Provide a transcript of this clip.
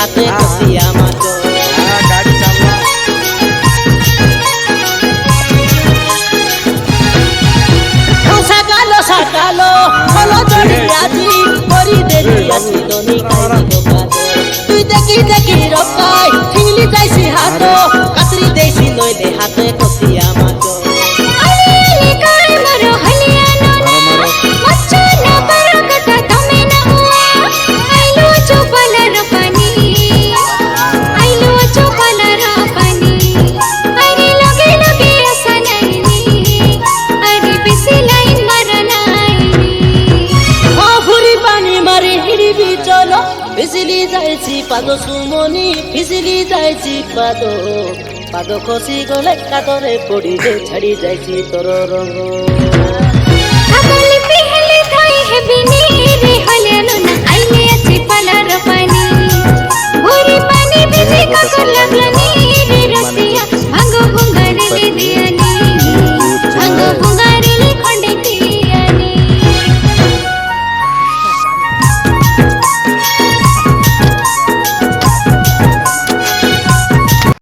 হাতে কচিয়া মাছ সাকালো সাকালো হলো জড়িয়াছি করি দেখিয়াছি দনি খাইছি দোকান তুই দেখি দেখি রকাই ঠিলি যাইছি হাত কাতরি দেইছি লইলে হাতে কচিয়া মাছ फिसली जायची पाद सुमनी फिसली जायची पाद खसी गले कातरे पड़िले छाड़ी जायची तोर रंग